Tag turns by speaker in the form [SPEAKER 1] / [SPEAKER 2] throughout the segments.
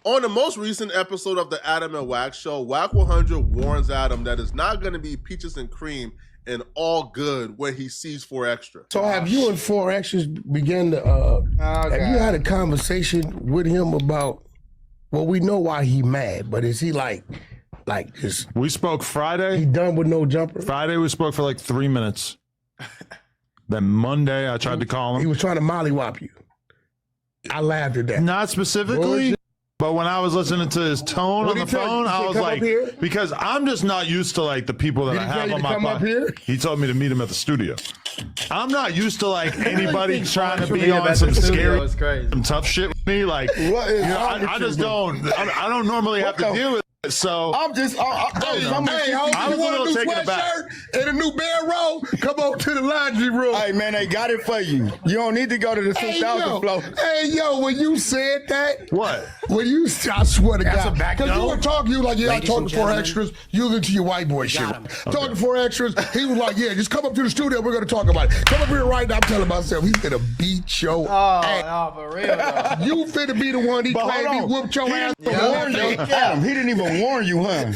[SPEAKER 1] On the most recent episode of the Adam and Wack Show, Wack100 warns Adam that it's not going to be peaches and cream and all good when he sees 4 Extra.
[SPEAKER 2] So have you and 4 Extras began to, have you had a conversation with him about, well, we know why he mad, but is he like just...
[SPEAKER 3] We spoke Friday.
[SPEAKER 2] He done with no jumper?
[SPEAKER 3] Friday we spoke for like 3 minutes. Then Monday I tried to call him.
[SPEAKER 2] He was trying to mollywop you. I laughed at that.
[SPEAKER 3] Not specifically. But when I was listening to his tone on the phone, I was like, because I'm just not used to like the people that I have on my phone. He told me to meet him at the studio. I'm not used to like anybody trying to be on some scary, some tough shit with me. Like, I just don't. I don't normally have to deal with it. So
[SPEAKER 2] I'm just, I was a little taken aback. And a new bedroll, come on to the laundry room.
[SPEAKER 4] Hey man, they got it for you. You don't need to go to the 6,000 floor.
[SPEAKER 2] Hey yo, when you said that,
[SPEAKER 3] what?
[SPEAKER 2] When you, I swear to God, because you were talking, you were like, yeah, I talked to 4 Extras. You was into your white boy shit. Talking to 4 Extras, he was like, yeah, just come up to the studio. We're gonna talk about it. Come up here right now. I'm telling myself, he's gonna beat your ass.
[SPEAKER 5] No, for real though.
[SPEAKER 2] You finna be the one he claimed he whooped your ass.
[SPEAKER 4] Adam, he didn't even warn you, huh?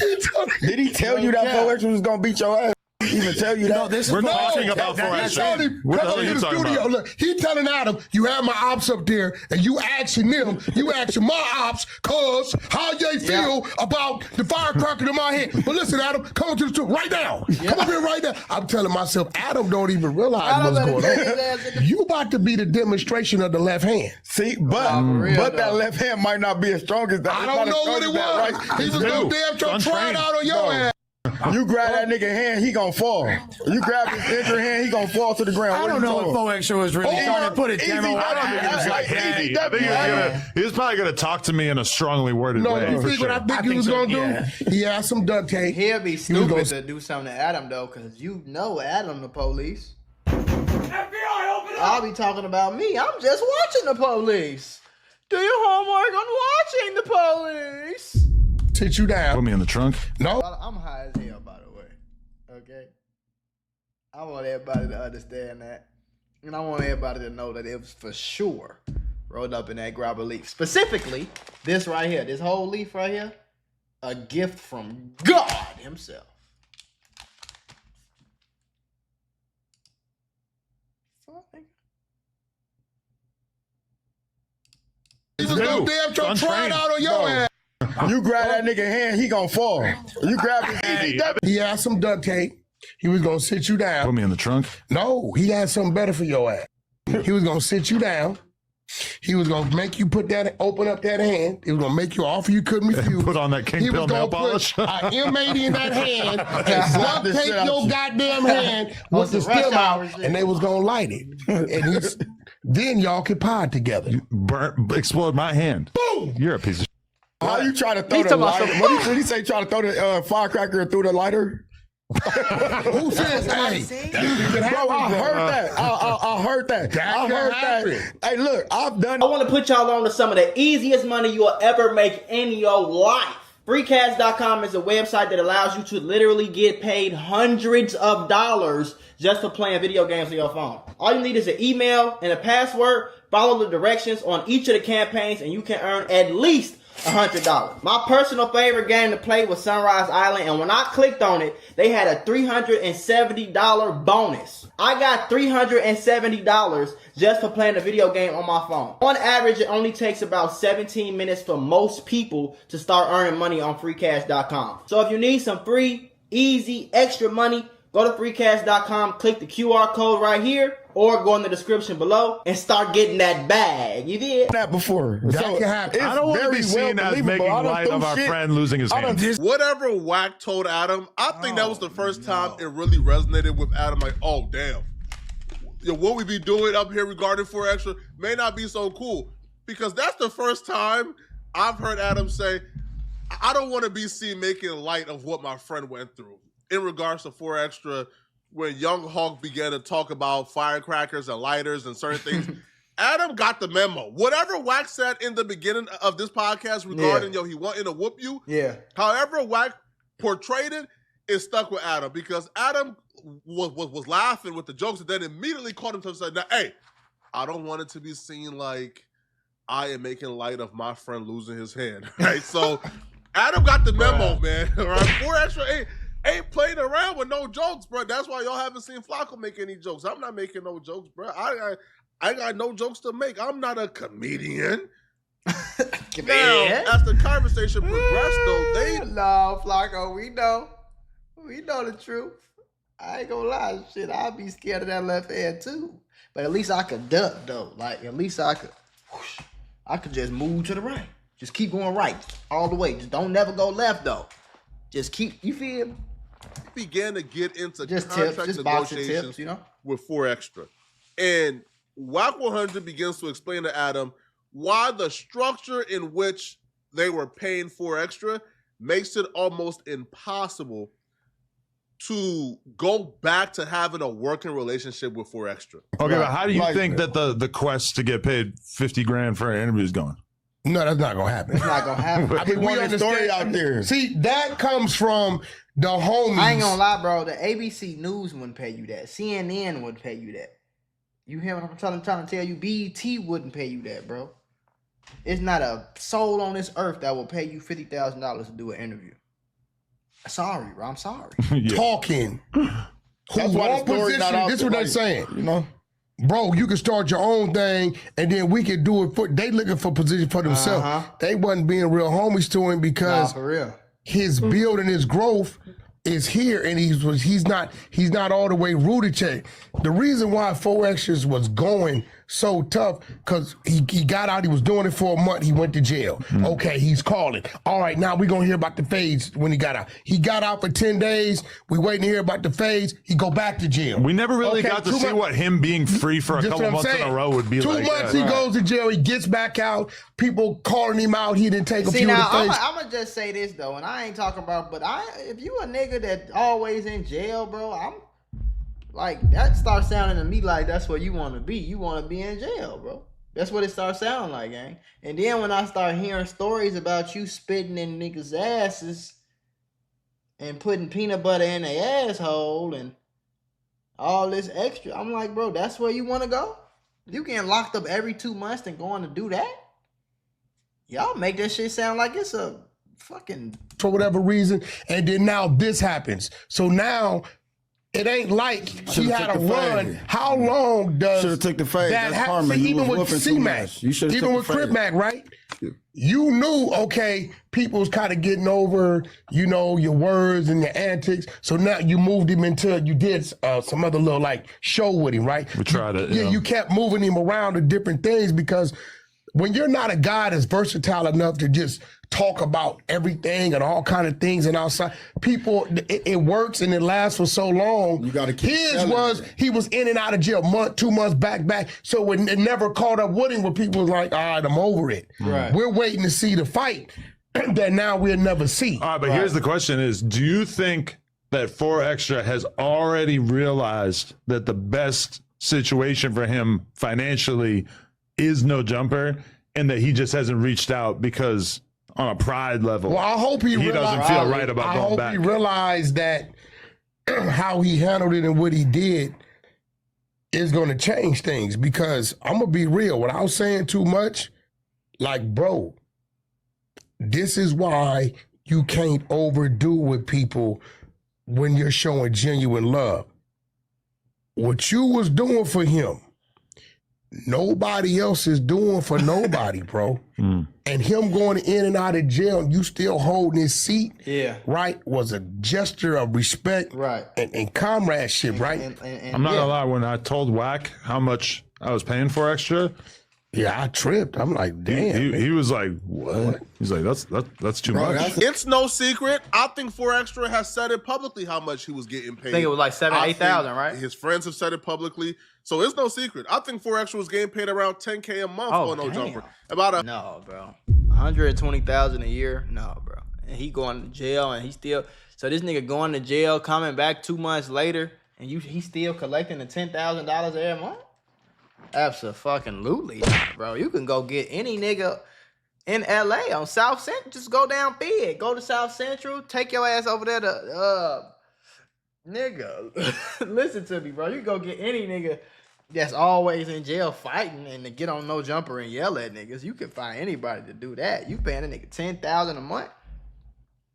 [SPEAKER 4] Did he tell you that 4 Extras was gonna beat your ass? Even tell you that?
[SPEAKER 3] We're talking about 4 Extras. What the hell are you talking about?
[SPEAKER 2] Look, he telling Adam, you have my ops up there, and you asking them, you asking my ops, cuz how they feel about the firecracker in my head. But listen, Adam, come on to the studio right now. Come up here right now. I'm telling myself, Adam don't even realize what's going on. You about to be the demonstration of the left hand.
[SPEAKER 4] See, but that left hand might not be as strong as that.
[SPEAKER 2] I don't know what it was. Right? He was no damn try it out on your ass.
[SPEAKER 4] You grab that nigga hand, he gonna fall. You grab his injured hand, he gonna fall to the ground.
[SPEAKER 5] I don't know if 4 Extra was really trying to put it down.
[SPEAKER 3] I think he was probably gonna talk to me in a strongly worded way.
[SPEAKER 2] You think what I think he was gonna do? He had some duct tape.
[SPEAKER 5] He'll be stupid to do something to Adam though, because you know Adam the police. FBI, open up! I'll be talking about me. I'm just watching the police. Do your homework on watching the police.
[SPEAKER 2] Sit you down.
[SPEAKER 3] Put me in the trunk.
[SPEAKER 2] No.
[SPEAKER 5] I'm high as hell, by the way. Okay? I want everybody to understand that. And I want everybody to know that it was for sure rolled up in that grabber leaf. Specifically, this right here. This whole leaf right here. A gift from God himself.
[SPEAKER 2] He was no damn try it out on your ass.
[SPEAKER 4] You grab that nigga hand, he gonna fall. You grab his hand.
[SPEAKER 2] He had some duct tape. He was gonna sit you down.
[SPEAKER 3] Put me in the trunk.
[SPEAKER 2] No, he had something better for your ass. He was gonna sit you down. He was gonna make you open up that hand. He was gonna make you offer you couldn't refuse.
[SPEAKER 3] Put on that King Pill nail polish.
[SPEAKER 2] An M80 in that hand and duct tape your goddamn hand with the stem out, and they was gonna light it. And then y'all could pod together.
[SPEAKER 3] Explode my hand.
[SPEAKER 2] Boom!
[SPEAKER 3] You're a piece of shit.
[SPEAKER 4] How you trying to throw the lighter? What did he say? Trying to throw the firecracker through the lighter?
[SPEAKER 2] Who says hey?
[SPEAKER 4] Bro, I heard that. I heard that. I heard that. Hey, look, I've done.
[SPEAKER 6] I want to put y'all on to some of the easiest money you will ever make in your life. Freecash.com is a website that allows you to literally get paid hundreds of dollars just for playing video games on your phone. All you need is an email and a password. Follow the directions on each of the campaigns and you can earn at least $100. My personal favorite game to play was Sunrise Island, and when I clicked on it, they had a $370 bonus. I got $370 just for playing a video game on my phone. On average, it only takes about 17 minutes for most people to start earning money on Freecash.com. So if you need some free, easy, extra money, go to Freecash.com, click the QR code right here, or go in the description below and start getting that bag. You did?
[SPEAKER 4] That before.
[SPEAKER 2] That can happen.
[SPEAKER 3] I don't want to be seen as making light of our friend losing his hand.
[SPEAKER 1] Whatever Wack told Adam, I think that was the first time it really resonated with Adam. Like, oh, damn. What we be doing up here regarding 4 Extra may not be so cool. Because that's the first time I've heard Adam say, I don't want to be seen making light of what my friend went through. In regards to 4 Extra, when Young Hawk began to talk about firecrackers and lighters and certain things, Adam got the memo. Whatever Wack said in the beginning of this podcast regarding, he wanting to whoop you, however Wack portrayed it, it stuck with Adam because Adam was laughing with the jokes and then immediately caught himself and said, hey, I don't want it to be seen like I am making light of my friend losing his hand. Right? So Adam got the memo, man. Right? 4 Extra ain't playing around with no jokes, bro. That's why y'all haven't seen Flacco make any jokes. I'm not making no jokes, bro. I got no jokes to make. I'm not a comedian. Now, as the conversation progressed, though,
[SPEAKER 5] No, Flacco, we know the truth. I ain't gonna lie, shit. I'd be scared of that left hand too. But at least I could duck though. Like at least I could just move to the right. Just keep going right all the way. Just don't never go left though. Just keep. You feel me?
[SPEAKER 1] He began to get into
[SPEAKER 5] just
[SPEAKER 1] contract
[SPEAKER 5] tips, just
[SPEAKER 1] negotiations
[SPEAKER 5] tips, you know,
[SPEAKER 1] with 4 Extra, and Wack100 begins to explain to Adam why the structure in which they were paying 4 Extra makes it almost impossible to go back to having a working relationship with 4 Extra.
[SPEAKER 3] Okay, but how do you think that the quest to get paid 50 grand for an interview is going?
[SPEAKER 2] No, that's not gonna happen.
[SPEAKER 5] it's not gonna happen.
[SPEAKER 2] I mean, we understand.
[SPEAKER 4] Story out there.
[SPEAKER 2] See, that comes from the homies.
[SPEAKER 5] I ain't gonna lie, bro. The ABC News wouldn't pay you that. CNN wouldn't pay you that. You hear what I'm trying to tell you? BET wouldn't pay you that, bro. It's not a soul on this earth that will pay you $50,000 to do an interview. Sorry, bro. I'm sorry.
[SPEAKER 3] Yeah.
[SPEAKER 2] Talking.
[SPEAKER 4] That's why the story's not out
[SPEAKER 2] This is
[SPEAKER 4] there,
[SPEAKER 2] what they're
[SPEAKER 4] like,
[SPEAKER 2] saying.
[SPEAKER 4] You know?
[SPEAKER 2] Bro, you can start your own thing, and then we can do it for. They looking for position for themselves. They wasn't being real homies to him because
[SPEAKER 5] for real.
[SPEAKER 2] His build and his growth is here, and he's not all the way rooted to it. The reason why 4 Extras was going so tough, because he got out, he was doing it for a month, he went to jail. Okay, he's calling. All right, now we're gonna hear about the fades when he got out. He got out for 10 days, we waiting to hear about the fades, he go back to jail.
[SPEAKER 3] We never really got to see what him being free for a couple months in a row would be
[SPEAKER 2] 2
[SPEAKER 3] like.
[SPEAKER 2] 2 months he goes to jail, he gets back out, people calling him out, he didn't take a few of the fades.
[SPEAKER 5] I'm gonna just say this though, and I ain't talking about, but if you a nigga that always in jail, bro, I'm like, that starts sounding to me like that's what you want to be. You want to be in jail, bro. That's what it starts sounding like, gang. And then when I start hearing stories about you spitting in niggas' asses and putting peanut butter in their asshole and all this extra, I'm like, bro, that's where you want to go? You getting locked up every 2 months and going to do that? Y'all make that shit sound like it's a fucking...
[SPEAKER 2] For whatever reason, and then now this happens. So now... It ain't like he had a run. How long does
[SPEAKER 4] Should have took the fade.
[SPEAKER 2] that
[SPEAKER 4] That's karma. You
[SPEAKER 2] even
[SPEAKER 4] was
[SPEAKER 2] with
[SPEAKER 4] whooping too
[SPEAKER 2] C-Mac,
[SPEAKER 4] much. You should have
[SPEAKER 2] even
[SPEAKER 4] took
[SPEAKER 2] with
[SPEAKER 4] the fade.
[SPEAKER 2] Crip Mac, right? You knew, okay, people was kind of getting over, you know, your words and your antics. So now you moved him into, you did some other little like show with him, right?
[SPEAKER 3] We tried it.
[SPEAKER 2] Yeah, you kept moving him around to different things because when you're not a guy that's versatile enough to just talk about everything and all kind of things and outside, people, it works and it lasts for so long.
[SPEAKER 4] You got to keep
[SPEAKER 2] he was in and out of jail month, 2 months back. So it never caught up with him where people was like, all right, I'm over it.
[SPEAKER 5] Right.
[SPEAKER 2] We're waiting to see the fight that now we'll never see.
[SPEAKER 3] All right, but here's the question is, do you think that 4 Extra has already realized that the best situation for him financially is No Jumper and that he just hasn't reached out because on a pride level,
[SPEAKER 2] Well, I hope he
[SPEAKER 3] doesn't feel right about going back.
[SPEAKER 2] I hope he realized that how he handled it and what he did is going to change things, because I'm going to be real. Without saying too much, like, bro, this is why you can't overdo with people when you're showing genuine love. What you was doing for him, nobody else is doing for nobody, bro. And him going in and out of jail and you still holding his seat, right, was a gesture of respect,
[SPEAKER 5] right,
[SPEAKER 2] and comradeship, right?
[SPEAKER 5] And
[SPEAKER 3] I'm not gonna lie, when I told Wack how much I was paying for Extra,
[SPEAKER 2] I tripped. I'm like, damn.
[SPEAKER 3] He was like, what? He's like, that's too much.
[SPEAKER 1] It's no secret. I think 4 Extra has said it publicly how much he was getting paid.
[SPEAKER 6] I think it was like 7,000-8,000, right?
[SPEAKER 1] His friends have said it publicly. So it's no secret. I think 4 Extra was getting paid around $10K a month on No Jumper.
[SPEAKER 6] No, bro. 120,000 a year? No, bro. And he going to jail and he still... So this nigga going to jail, coming back 2 months later, and he still collecting the $10,000 every month? Absolutely not, bro. You can go get any nigga in LA on South Central. Just go down Fed. Go to South Central. Take your ass over there to nigga. Listen to me, bro. You go get any nigga
[SPEAKER 5] that's always in jail fighting and to get on No Jumper and yell at niggas. You can find anybody to do that. You paying a nigga $10,000 a month.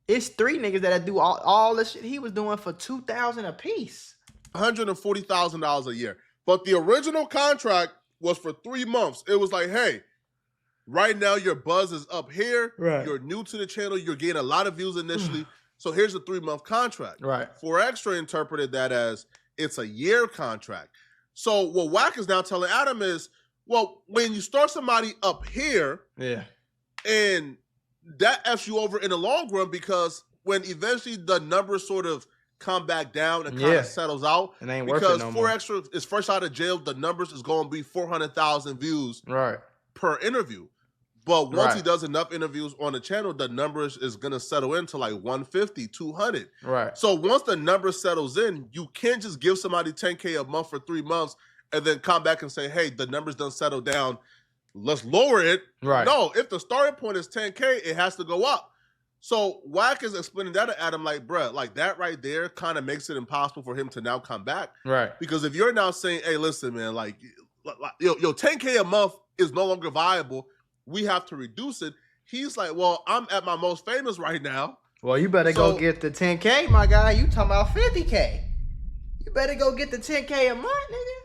[SPEAKER 5] It's 3 niggas that do all the shit he was doing for $2,000 a piece.
[SPEAKER 1] $140,000 a year. But the original contract was for 3 months. It was like, hey, right now your buzz is up here.
[SPEAKER 5] Right.
[SPEAKER 1] You're new to the channel. You're getting a lot of views initially. So here's a 3-month contract.
[SPEAKER 5] Right.
[SPEAKER 1] 4Extra interpreted that as it's a year contract. So what Wack is now telling Adam is, well, when you start somebody up here, and that F's you over in the long run, because when eventually the numbers sort of come back down and kind of settles out,
[SPEAKER 5] it ain't worth it no
[SPEAKER 1] more. 4Extra is fresh out of jail, the numbers is going to be 400,000 views per interview. But once he does enough interviews on the channel, the numbers is going to settle into like 150, 200.
[SPEAKER 5] Right.
[SPEAKER 1] So once the number settles in, you can't just give somebody $10K a month for 3 months and then come back and say, hey, the numbers done settle down. Let's lower it.
[SPEAKER 5] Right.
[SPEAKER 1] No, if the starting point is 10K, it has to go up. So Wack is explaining that to Adam like, bruh, like that right there kind of makes it impossible for him to now come back.
[SPEAKER 5] Right.
[SPEAKER 1] Because if you're now saying, hey, listen, man, like yo, 10K a month is no longer viable. We have to reduce it. He's like, well, I'm at my most famous right now.
[SPEAKER 5] Well, you better go get the 10K, my guy. You talking about 50K. You better go get the 10K a month, nigga.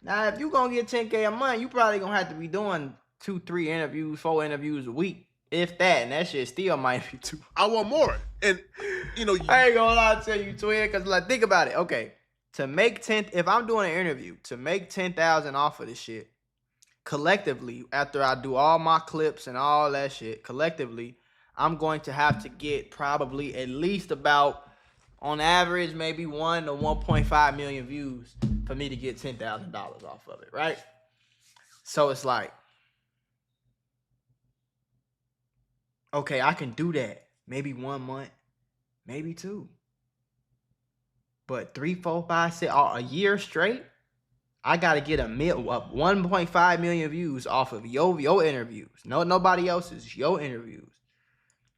[SPEAKER 5] Now, if you gonna get 10K a month, you probably gonna have to be doing 2, 3 interviews, 4 interviews a week. If that, and that shit still might be too.
[SPEAKER 1] I want more. And, you know.
[SPEAKER 5] I ain't gonna lie to you, twin, because, like, think about it. Okay, to make 10, if I'm doing an interview, to make 10,000 off of this shit, collectively, after I do all my clips and all that shit, collectively, I'm going to have to get probably at least about, on average, maybe 1 to 1.5 million views for me to get $10,000 off of it, right? So it's like, okay, I can do that. Maybe 1 month, maybe 2. But 3, 4, 5, 6, a year straight, I gotta get 1.5 million views off of your interviews. No, nobody else's, your interviews.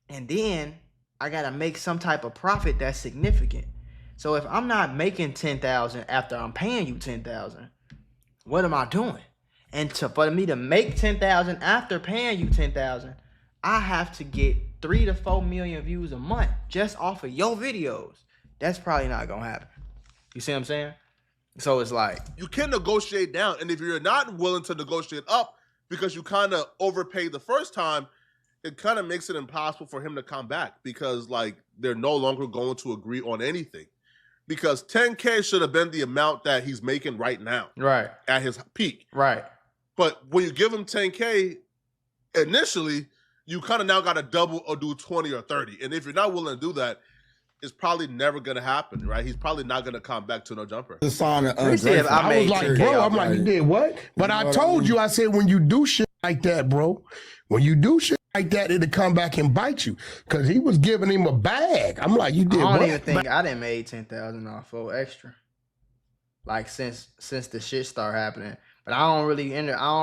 [SPEAKER 5] And then I gotta make some type of profit that's significant. So if I'm not making 10,000 after I'm paying you 10,000, what am I doing? And for me to make 10,000 after paying you 10,000, I have to get 3 to 4 million views a month just off of your videos. That's probably not gonna happen. You see what I'm saying? So it's like,
[SPEAKER 1] you can negotiate down. And if you're not willing to negotiate up because you kind of overpaid the first time, it kind of makes it impossible for him to come back, because like they're no longer going to agree on anything. Because 10K should have been the amount that he's making right now.
[SPEAKER 5] Right.
[SPEAKER 1] At his peak.
[SPEAKER 5] Right.
[SPEAKER 1] But when you give him 10K initially, you kind of now got to double or do 20 or 30. And if you're not willing to do that, it's probably never going to happen, right? He's probably not going to come back to No Jumper.
[SPEAKER 2] I was like, bro, I'm like, you did what? But I told you, I said, when you do shit like that, bro, when you do shit like that, it'll come back and bite you. Because he was giving him a bag. I'm like, you did what?
[SPEAKER 5] I don't even think I done made 10,000 off 4Extra. Like, since the shit started happening. But I don't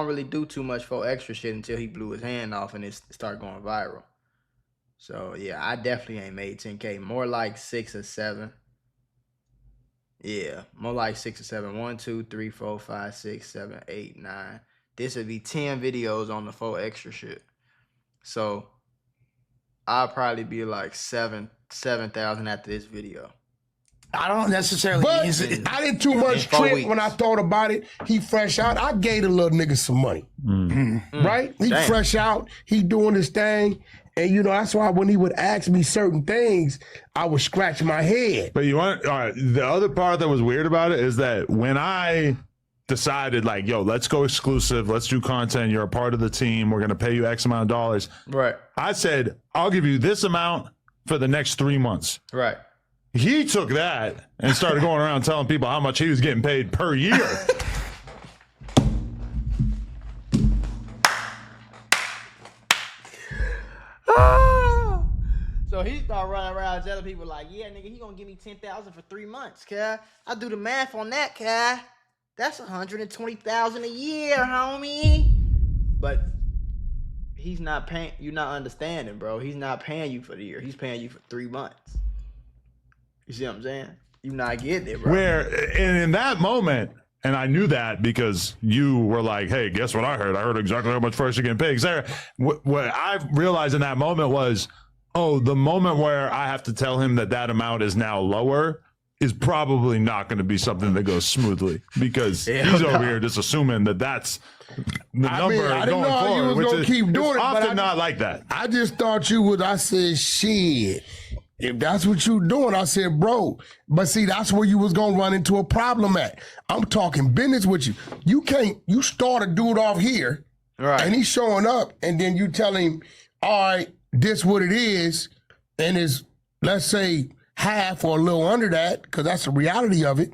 [SPEAKER 5] really do too much 4Extra shit until he blew his hand off and it started going viral. So yeah, I definitely ain't made 10K. More like 6 or 7. Yeah, more like 6 or 7. 1, 2, 3, 4, 5, 6, 7, 8, 9. This would be 10 videos on the 4Extra shit. So I'll probably be like 7,000 after this video.
[SPEAKER 7] I don't necessarily.
[SPEAKER 2] But I didn't too much trip when I thought about it. He fresh out. I gave the little nigga some money. Right? He fresh out. He doing his thing. And, you know, that's why when he would ask me certain things, I would scratch my head.
[SPEAKER 3] But you want, all right, the other part that was weird about it is that when I decided, like, yo, let's go exclusive, let's do content, you're a part of the team, we're going to pay you X amount of dollars.
[SPEAKER 5] Right.
[SPEAKER 3] I said, I'll give you this amount for the next 3 months.
[SPEAKER 5] Right.
[SPEAKER 3] He took that and started going around telling people how much he was getting paid per year.
[SPEAKER 5] So he started running around telling people like, yeah, nigga, he gonna give me 10,000 for 3 months, cuz. I do the math on that, cuz. That's 120,000 a year, homie. But he's not paying, you're not understanding, bro. He's not paying you for the year. He's paying you for 3 months. You see what I'm saying? You not getting it, bro.
[SPEAKER 3] And in that moment, And I knew that because you were like, hey, guess what I heard? I heard exactly how much first you're getting paid. Sarah, what I realized in that moment was, oh, the moment where I have to tell him that amount is now lower is probably not going to be something that goes smoothly because he's over here just assuming that's the number
[SPEAKER 2] I didn't
[SPEAKER 3] going
[SPEAKER 2] know how you
[SPEAKER 3] forward,
[SPEAKER 2] was
[SPEAKER 3] which
[SPEAKER 2] gonna
[SPEAKER 3] is
[SPEAKER 2] keep doing it,
[SPEAKER 3] often
[SPEAKER 2] but
[SPEAKER 3] not like that.
[SPEAKER 2] I just thought you would. I said, shit. If that's what you doing, I said, bro. But see, that's where you was gonna run into a problem at. I'm talking business with you. You start a dude off here, right? And he's showing up, and then you tell him, all right, this what it is, and it's, let's say, half or a little under that, because that's the reality of it,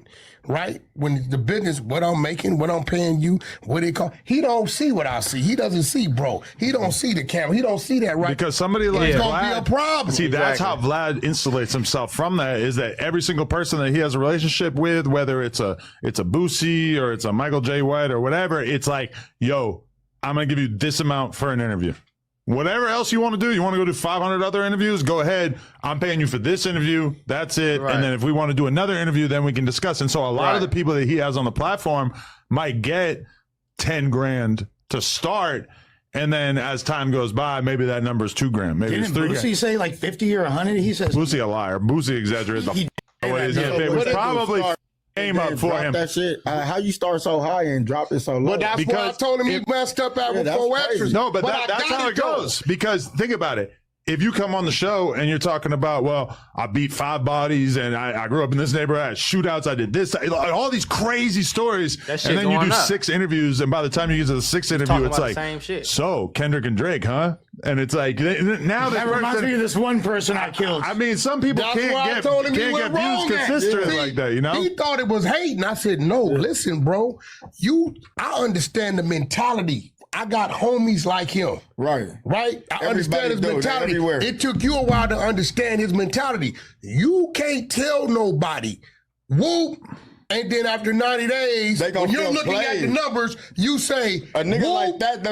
[SPEAKER 2] right? When the business, what I'm making, what I'm paying you, what it cost. He don't see what I see. He doesn't see, bro. He don't see the camera. He don't see that, right?
[SPEAKER 3] Because somebody like
[SPEAKER 2] it's
[SPEAKER 3] Vlad,
[SPEAKER 2] gonna be a problem.
[SPEAKER 3] See, that's how Vlad insulates himself from that, is that every single person that he has a relationship with, whether it's a Boosie or it's a Michael J. White or whatever, it's like, yo, I'm going to give you this amount for an interview. Whatever else you want to do, you want to go do 500 other interviews, go ahead. I'm paying you for this interview. That's it. Right. And then if we want to do another interview, then we can discuss. And so a lot of the people that he has on the platform might get 10 grand to start. And then as time goes by, maybe that number is $2,000. Maybe
[SPEAKER 7] Didn't
[SPEAKER 3] it's $3,000.
[SPEAKER 7] Boosie say like 50 or 100? He says
[SPEAKER 3] Boosie a liar. Boosie exaggerated it was probably came up for him.
[SPEAKER 4] That shit. How you start so high and drop it so low?
[SPEAKER 2] But that's why I told him he messed up out with 4 extras.
[SPEAKER 3] No, but that's how it goes. Because think about it. If you come on the show and you're talking about, well, I beat 5 bodies and I grew up in this neighborhood, I had shootouts, I did this, all these crazy stories, and then you do 6 interviews, and by the time you get to the 6th interview, it's like, same shit. So Kendrick and Drake, huh? And it's like, now
[SPEAKER 7] that reminds me of this one person I killed.
[SPEAKER 3] I mean, some people can't get views consistently like that, you know?
[SPEAKER 2] He thought it was hate, and I said, no, listen, bro, I understand the mentality. I got homies like him. Right. I understand his mentality. It took you a while to understand his mentality. You can't tell nobody, whoop, and then after 90 days, when you're looking at the numbers, you say,
[SPEAKER 4] a nigga like that,
[SPEAKER 2] he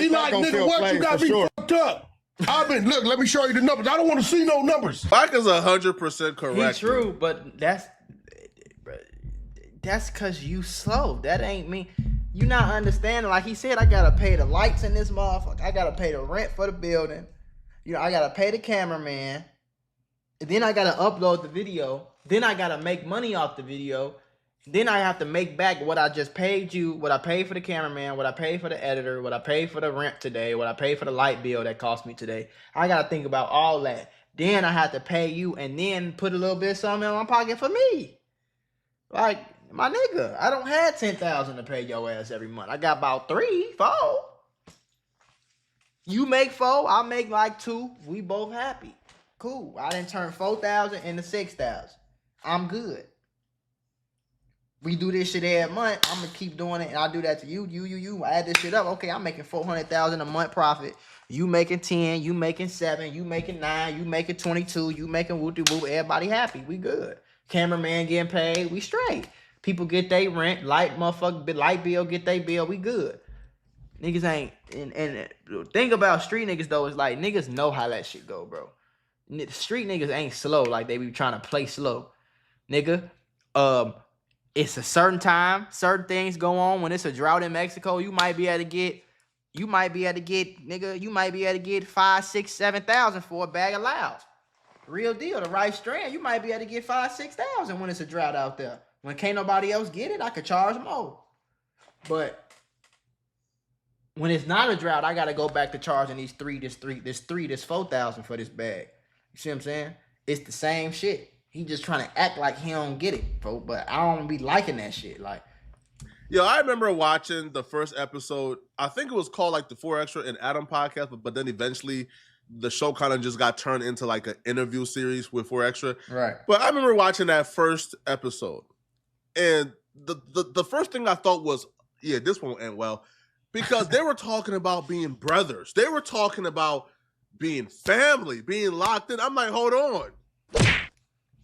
[SPEAKER 2] like, nigga, what you got me fucked up? Look, let me show you the numbers. I don't want to see no numbers.
[SPEAKER 1] Wack is 100% correct.
[SPEAKER 6] He's true, but that's because you slow. That ain't me. You not understanding. Like he said, I gotta pay the lights in this motherfucker. I gotta pay the rent for the building. I gotta pay the cameraman. Then I gotta upload the video. Then I gotta make money off the video. Then I have to make back what I just paid you, what I paid for the cameraman, what I paid for the editor, what I paid for the rent today, what I paid for the light bill that cost me today. I gotta think about all that. Then I have to pay you and then put a little bit of something in my pocket for me. Like, my nigga, I don't have $10,000 to pay your ass every month. I got about 3, 4. You make 4, I make like 2. We both happy. Cool. I didn't turn 4,000 into 6,000. I'm good. We do this shit every month. I'm gonna keep doing it, and I do that to you. I add this shit up. Okay, I'm making 400,000 a month profit. You making 10. You making 7. You making 9. You making 22. You making woo-de-woo. Everybody happy. We good. Cameraman getting paid. We straight. People get their rent, light bill, get their bill, we good. Niggas ain't, and the thing about street niggas though is like, niggas know how that shit go, bro. Street niggas ain't slow like they be trying to play slow. Nigga, it's a certain time, certain things go on. When it's a drought in Mexico, you might be able to get, nigga, 5, 6, 7,000 for a bag of loud. Real deal, the right strand, you might be able to get 5, 6,000 when it's a drought out there. When can't nobody else get it, I could charge more. But when it's not a drought, I gotta go back to charging this 4,000 for this bag. You see what I'm saying? It's the same shit. He just trying to act like he don't get it, bro. But I don't be liking that shit. Like,
[SPEAKER 1] yo, I remember watching the first episode. I think it was called like the 4 Extra and Adam podcast, but then eventually the show kind of just got turned into like an interview series with 4 Extra.
[SPEAKER 6] Right.
[SPEAKER 1] But I remember watching that first episode. And the first thing I thought was, yeah, this won't end well. Because they were talking about being brothers. They were talking about being family, being locked in. I'm like, hold on.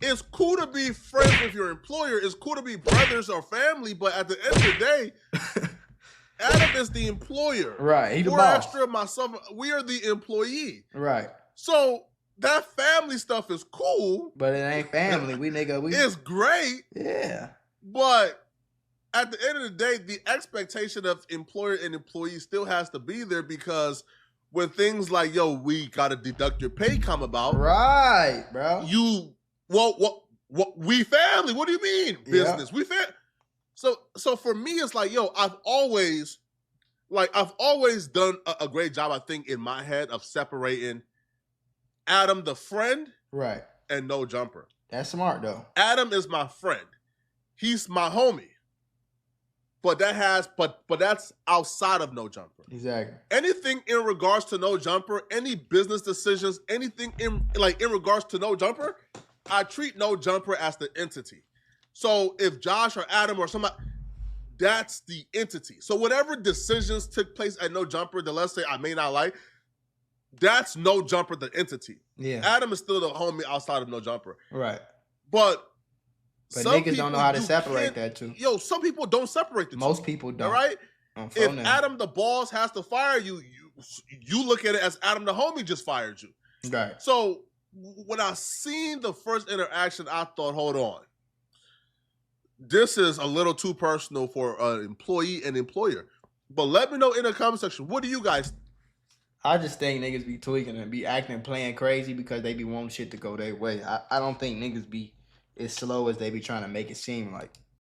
[SPEAKER 1] It's cool to be friends with your employer. It's cool to be brothers or family. But at the end of the day, Adam is the employer.
[SPEAKER 6] Right. He the
[SPEAKER 1] 4
[SPEAKER 6] boss.
[SPEAKER 1] Extra, myself, we are the employee.
[SPEAKER 6] Right.
[SPEAKER 1] So that family stuff is cool.
[SPEAKER 6] But it ain't family. We
[SPEAKER 1] It's great.
[SPEAKER 6] Yeah.
[SPEAKER 1] But at the end of the day, the expectation of employer and employee still has to be there, because when things like, yo, we gotta deduct your pay come about,
[SPEAKER 5] right, bro.
[SPEAKER 1] We family. What do you mean business? We family. So for me, it's like, yo, I've always done a great job, I think, in my head of separating Adam the friend,
[SPEAKER 5] right,
[SPEAKER 1] and No Jumper.
[SPEAKER 5] That's smart though.
[SPEAKER 1] Adam is my friend. He's my homie. But that's outside of No Jumper.
[SPEAKER 5] Exactly.
[SPEAKER 1] Anything in regards to No Jumper, any business decisions, anything in regards to No Jumper, I treat No Jumper as the entity. So if Josh or Adam or somebody, that's the entity. So whatever decisions took place at No Jumper that, let's say, I may not like, that's No Jumper, the entity.
[SPEAKER 5] Yeah.
[SPEAKER 1] Adam is still the homie outside of No Jumper.
[SPEAKER 5] Right.
[SPEAKER 1] But
[SPEAKER 5] niggas don't know how to separate that too.
[SPEAKER 1] Yo, some people don't separate the two.
[SPEAKER 5] Most people don't.
[SPEAKER 1] All right? If Adam the boss has to fire you, you look at it as Adam the homie just fired you.
[SPEAKER 5] Right.
[SPEAKER 1] So when I seen the first interaction, I thought, hold on. This is a little too personal for an employee and employer. But let me know in the comment section, what do you guys think?
[SPEAKER 5] I just think niggas be tweaking and be acting playing crazy because they be wanting shit to go their way. I don't think niggas be as slow as they be trying to make it seem like.